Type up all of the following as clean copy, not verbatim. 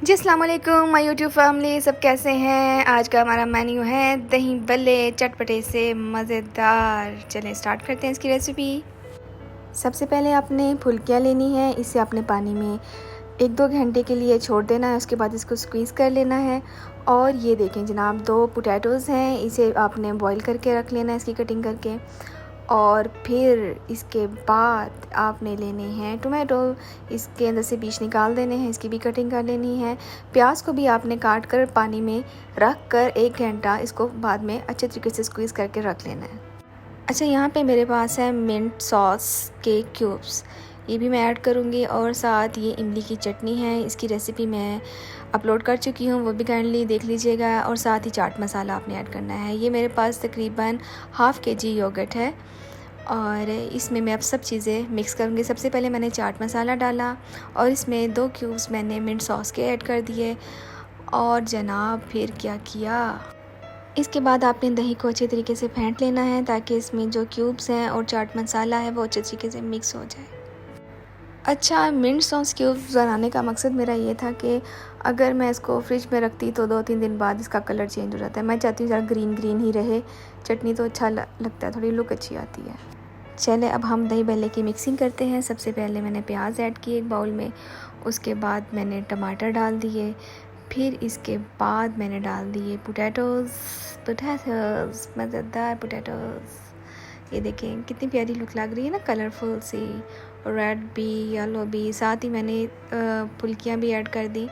जी अस्सलाम वालेकुम my YouTube family, सब कैसे हैं। आज का हमारा मेन्यू है दही बल्ले चटपटे से मज़ेदार। चलें स्टार्ट करते हैं इसकी रेसिपी। सबसे पहले आपने फुल्कियाँ लेनी है। इसे आपने पानी में 1-2 घंटे के लिए छोड़ देना है। उसके बाद इसको स्क्वीज़ कर लेना है। और ये देखें जनाब, 2 पोटैटोज़ हैं, इसे आपने बॉईल करके रख लेना है इसकी कटिंग करके। और फिर इसके बाद आपने लेने हैं टोमेटो, इसके अंदर से बीज निकाल देने हैं, इसकी भी कटिंग कर लेनी है। प्याज को भी आपने काट कर पानी में रख कर 1 घंटा इसको बाद में अच्छे तरीके से स्क्वीज़ करके रख लेना है। अच्छा, यहाँ पे मेरे पास है मिंट सॉस के क्यूब्स, ये भी मैं ऐड करूँगी। और साथ ये इमली की चटनी है, इसकी रेसिपी मैं अपलोड कर चुकी हूँ, वो भी काइंडली देख लीजिएगा। और साथ ही चाट मसाला आपने ऐड करना है। ये मेरे पास तकरीबन हाफ़ kg योगर्ट है और इसमें मैं अब सब चीज़ें मिक्स करूँगी। सबसे पहले मैंने चाट मसाला डाला और इसमें 2 क्यूब्स मैंने मिंट सॉस के ऐड कर दिए। और जनाब फिर क्या किया, इसके बाद आपने दही को अच्छे तरीके से फेंट लेना है ताकि इसमें जो क्यूब्स हैं और चाट मसाला है वो अच्छे तरीके से मिक्स हो जाए। अच्छा, मिंट सॉस क्यूब्स बनाने का मकसद मेरा ये था कि अगर मैं इसको फ्रिज में रखती तो 2-3 दिन बाद इसका कलर चेंज हो जाता है। मैं चाहती हूँ ज़रा ग्रीन ग्रीन ही रहे, चटनी तो अच्छा लगता है, थोड़ी लुक अच्छी आती है। चले अब हम दही भल्ले की मिक्सिंग करते हैं। सबसे पहले मैंने प्याज ऐड किए एक बाउल में, उसके बाद मैंने टमाटर डाल दिए, फिर इसके बाद मैंने डाल दिए पोटैटोज़ मज़ेदार पोटैटोज़। ये देखें कितनी प्यारी लुक लग रही है ना, कलरफुल सी, रेड भी येलो भी। साथ ही मैंने फुल्कियाँ भी ऐड कर दी।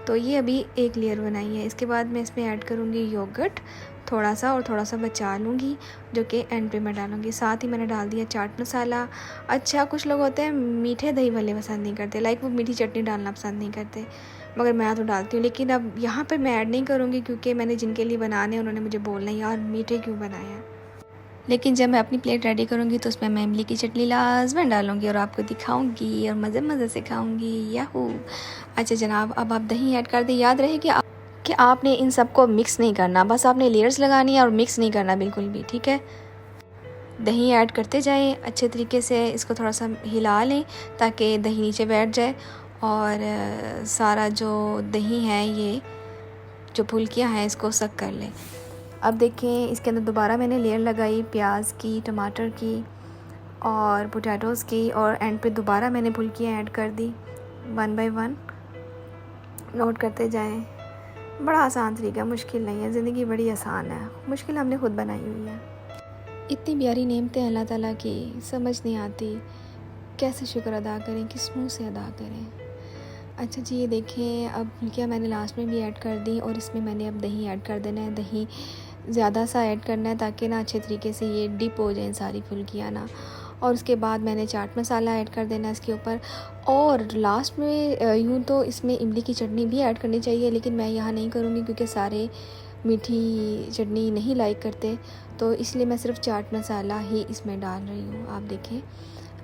तो ये अभी एक लेयर बनाई है। इसके बाद मैं इसमें ऐड करूँगी योगर्ट थोड़ा सा, और थोड़ा सा बचा लूँगी जो कि एंड पे मैं डालूँगी। साथ ही मैंने डाल दिया चाट मसाला। अच्छा, कुछ लोग होते हैं मीठे दही भल्ले पसंद नहीं करते, लाइक वो मीठी चटनी डालना पसंद नहीं करते, मगर मैं तो डालती हूँ। लेकिन अब यहाँ पर मैं ऐड नहीं करूँगी क्योंकि मैंने जिनके लिए बनाने उन्होंने मुझे बोलना यार मीठे क्यों बनाया। लेकिन जब मैं अपनी प्लेट रेडी करूँगी तो उसमें मैं इमली की चटनी लाजमन डालूँगी और आपको दिखाऊँगी और मज़े मज़े से खाऊँगी। याहू। अच्छा जनाब, अब आप दही ऐड कर दें। याद रहे कि आपने इन सबको मिक्स नहीं करना, बस आपने लेयर्स लगानी है और मिक्स नहीं करना बिल्कुल भी, ठीक है। दही ऐड करते जाएं अच्छे तरीके से, इसको थोड़ा सा हिला लें ताकि दही नीचे बैठ जाए और सारा जो दही है, ये जो फुल्कियाँ हैं, इसको सक कर लें। अब देखें इसके अंदर दोबारा मैंने लेयर लगाई प्याज की, टमाटर की और पोटैटोज़ की, और एंड पे दोबारा मैंने फुल्कियाँ ऐड कर दी 1 बाय 1। नोट करते जाएं। बड़ा आसान तरीका, मुश्किल नहीं है, ज़िंदगी बड़ी आसान है, मुश्किल हमने खुद बनाई हुई है। इतनी प्यारी नेमतें अल्लाह ताला की, समझ नहीं आती कैसे शुक्र अदा करें, किस मुँह से अदा करें। अच्छा जी, ये देखें अब फुल्कियाँ मैंने लास्ट में भी ऐड कर दी और इसमें मैंने अब दही ऐड कर देना है। दही ज़्यादा सा ऐड करना है ताकि ना अच्छे तरीके से ये डिप हो जाए सारी फुल्कियाँ ना। और उसके बाद मैंने चाट मसाला ऐड कर देना है इसके ऊपर। और लास्ट में यूँ तो इसमें इमली की चटनी भी ऐड करनी चाहिए, लेकिन मैं यहाँ नहीं करूँगी क्योंकि सारे मीठी चटनी नहीं लाइक करते, तो इसलिए मैं सिर्फ चाट मसाला ही इसमें डाल रही हूँ। आप देखें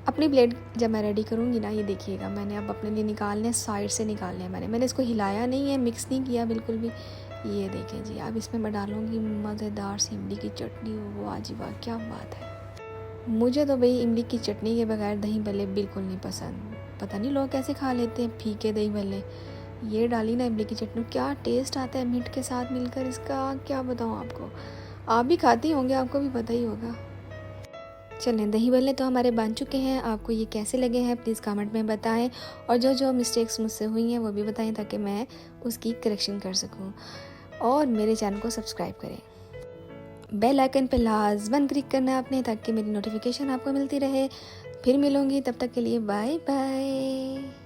अपनी प्लेट जब मैं रेडी करूँगी ना, ये देखिएगा मैंने अब अपने लिए निकालने, साइड से निकालने हैं। मैंने इसको हिलाया नहीं है, मिक्स नहीं किया बिल्कुल भी। ये देखें जी, अब इसमें मैं डालूँगी मज़ेदार सी इमली की चटनी। वाह जी वाह, क्या बात है। मुझे तो भाई इमली की चटनी के बगैर दही भल्ले बिल्कुल नहीं पसंद। पता नहीं लोग कैसे खा लेते हैं फीके दही भल्ले। ये डाली ना इमली की चटनी, क्या टेस्ट आता है मीट के साथ मिलकर, इसका क्या बताऊँ आपको। आप भी खाती होंगे, आपको भी पता ही होगा। चलें, दही भल्ले तो हमारे बन चुके हैं। आपको ये कैसे लगे हैं प्लीज़ कमेंट में बताएं, और जो जो मिस्टेक्स मुझसे हुई हैं वो भी बताएं ताकि मैं उसकी करेक्शन कर सकूं। और मेरे चैनल को सब्सक्राइब करें, बेल आइकन पे लाजमन क्लिक करना है आपने ताकि मेरी नोटिफिकेशन आपको मिलती रहे। फिर मिलूँगी, तब तक के लिए बाय बाय।